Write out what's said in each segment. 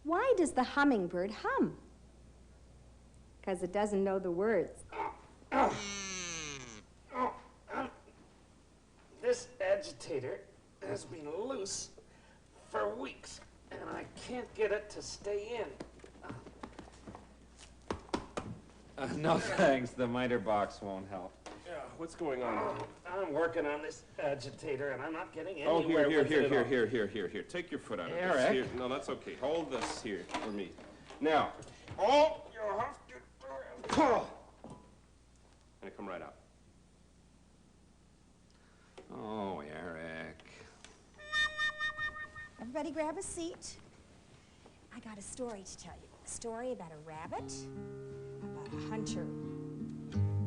Why does the hummingbird hum? Because it doesn't know the words. This agitator has been loose for weeks, and I can't get it to stay in. No thanks, the miter box won't help. Yeah, what's going on? I'm working on this agitator, and I'm not getting anywhere with it at all. Here. Take your foot out of this. Eric. Here. No, that's okay. Hold this here for me. Now, all you have to do is... And come right out. Oh, Eric. Everybody grab a seat. I got a story to tell you. A story about a rabbit, about a hunter,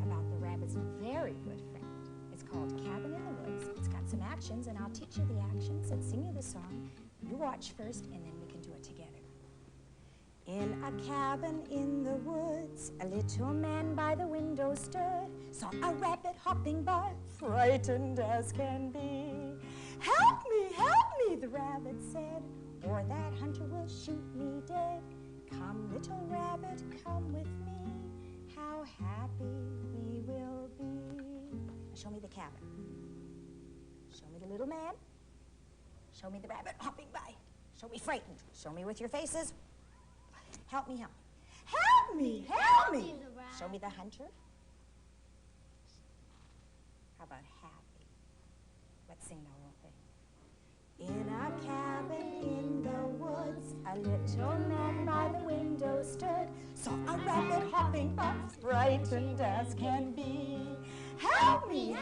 about the rabbit's very good friend. It's called Cabin in the Woods. It's got some actions, and I'll teach you the actions and sing you the song. You watch first, and then we can do it together. In a cabin in the woods, a little man by the window stood, saw a rabbit hopping by, frightened as can be. Help me, the rabbit said, or that hunter will shoot me dead. Come, little rabbit, come with me, how happy we will be. Now show me the cabin. Show me the little man. Show me the rabbit hopping by. Show me frightened. Show me with your faces. Help me. Help me. Show me the hunter. How about happy? Let's sing the whole thing. In a cabin in the woods, a little man by the window stood, saw a rabbit hopping by, frightened as can be. Help me,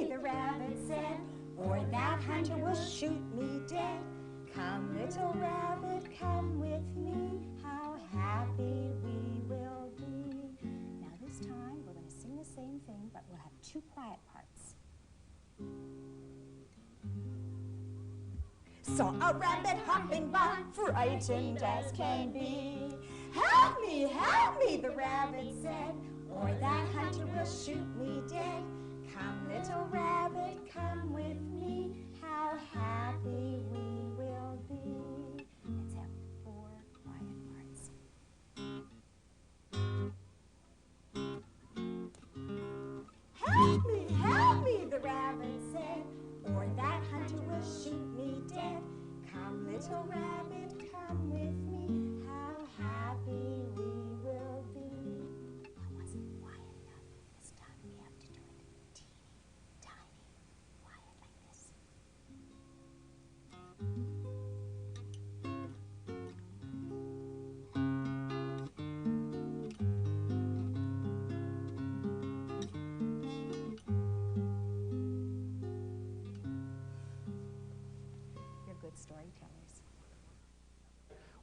the rabbit said, or that hunter will shoot me dead. Come, little rabbit, come with me, how happy we will be. Now this time, we're going to sing the same thing, but we'll have two quiet parts. Saw a rabbit hopping by, frightened as can be. Help me, the rabbit said, or that hunter will shoot me dead. Come, little rabbit, come with me, how happy we will be. Let's have 4 quiet parts. Help me, the rabbit said, or that hunter will shoot me dead. Come, little rabbit, come with me, how happy we will be. That wasn't quiet enough. This time we have to do it teeny, tiny, quiet like this. You're good storytellers.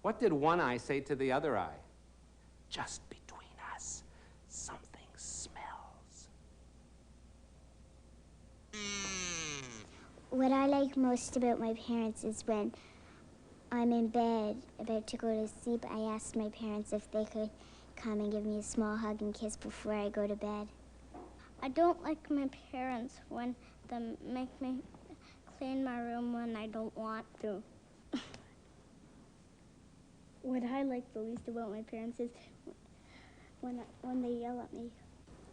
What did one eye say to the other eye? Just between us, something smells. What I like most about my parents is when I'm in bed about to go to sleep, I ask my parents if they could come and give me a small hug and kiss before I go to bed. I don't like my parents when they make me clean my room when I don't want to. What I like the least about my parents is when they yell at me.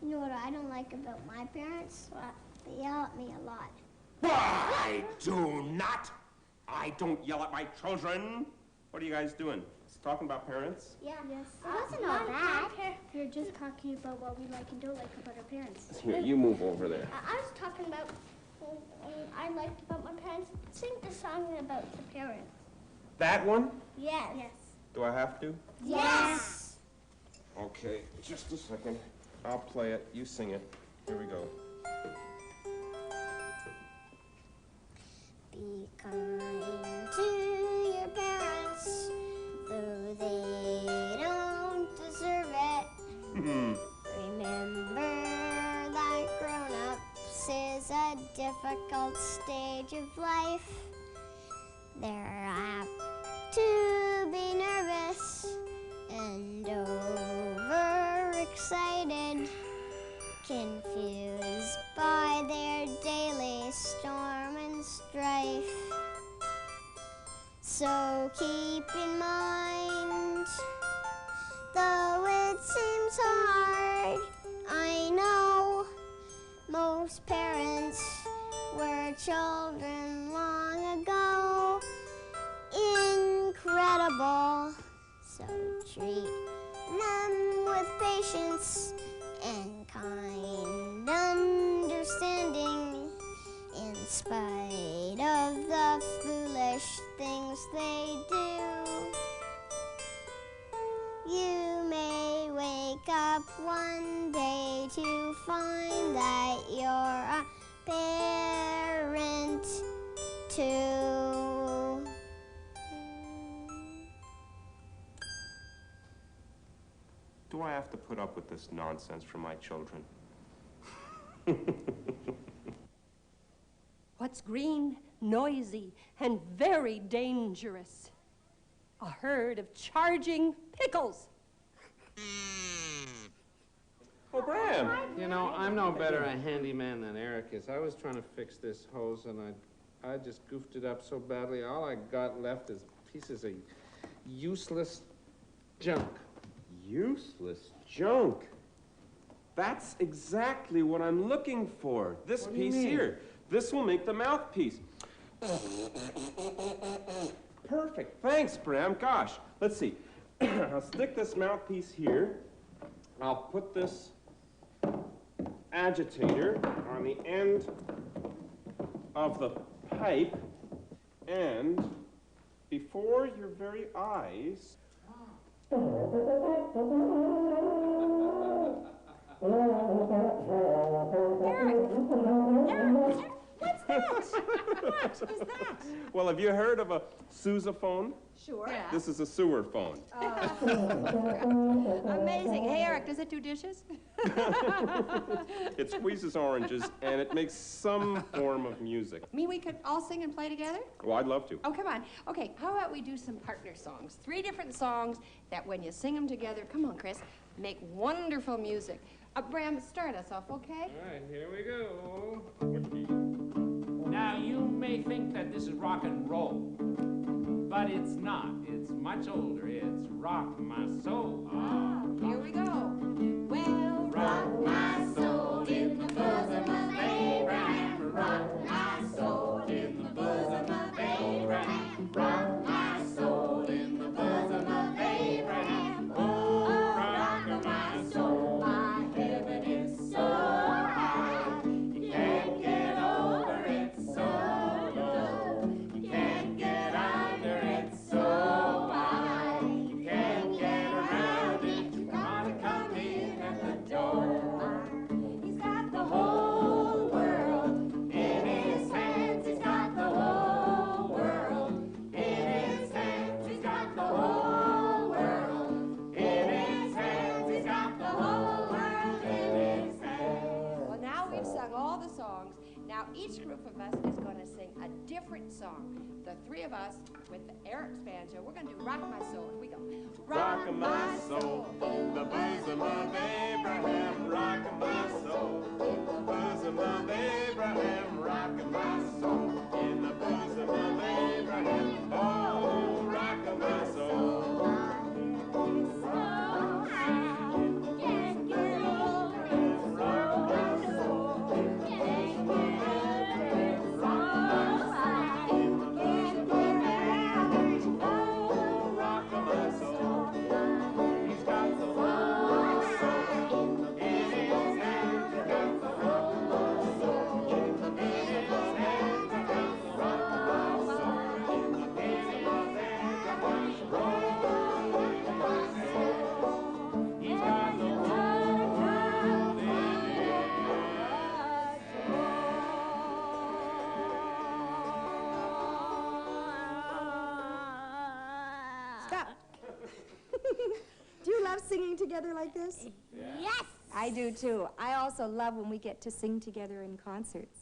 You know what I don't like about my parents? They yell at me a lot. I do not. I don't yell at my children. What are you guys doing? Talking about parents? Yeah. Yes. It wasn't all that. We're just talking about what we like and don't like about our parents. Here, you move over there. I was talking about what I liked about my parents. Sing the song about the parents. That one? Yes. Yes. Do I have to? Yes. Okay, just a second. I'll play it. You sing it. Here we go. Be kind to your parents, though they don't deserve it. Remember that grown-ups is a difficult stage of life. They're apt to be nervous and overexcited, confused by their daily storm and strife. So So keep in mind, though it seems hard, I know most parents were children long ago. Incredible, so treat them with patience and kind understanding. In spite of the foolish things they do, you may wake up one day to find that you're a parent too. Do I have to put up with this nonsense from my children? What's green, noisy, and very dangerous? A herd of charging pickles. Oh, Bram! You know, I'm no better a handyman than Eric is. I was trying to fix this hose, and I just goofed it up so badly. All I got left is pieces of useless junk. Useless junk. That's exactly what I'm looking for. This What do you piece mean? here. This will make the mouthpiece. Perfect. Thanks, Bram. Gosh, let's see. I'll stick this mouthpiece here. I'll put this agitator on the end of the pipe, and before your very eyes... What's that? What is that? Well, have you heard of a sousaphone? Sure. Yeah. This is a sewer phone. Amazing. Hey, Eric, does it do dishes? It squeezes oranges, and it makes some form of music. Mean we could all sing and play together? Well, I'd love to. Oh, come on. Okay, how about we do some partner songs? 3 different songs that when you sing them together, come on, Chris, make wonderful music. Bram, start us off, okay? All right, here we go. Now, you may think that this is rock and roll, but it's not. It's much older. It's Rock My Soul. Here we go. Well, Rock my soul in the bosom of Abraham. Rock my soul in the bosom of Abraham. Rock my soul in the bosom of Abraham. Oh, rock my soul. My heaven is so high. You can't get over it, so low. You can't get under it, so wide. You can't get around it. You gotta come in at the door. He's got the whole world in his hands. He's got the whole world in his hands. He's got the whole world in his hands. He's got the whole world in his hands. well, now we've sung all the songs. Now each group of us is going to sing a different song. The 3 of us with Eric's banjo, we're going to do Rock My Soul. Here we go. Rock my soul in the bosom of Abraham. Rock my soul in the bosom of Abraham. Rock my soul in the bosom of Abraham. Oh, rock my soul. Can't get over it. Rock my soul in the bosom of Abraham. Rock my soul. Can't get over it. Oh, rock my soul. He's got the whole soul in his hands. He's got the whole soul in his hands. He's got the whole soul in his hands. Rock my soul. He's got the whole world in Stop. Do you love singing together like this? Yes! I do too. I also love when we get to sing together in concerts.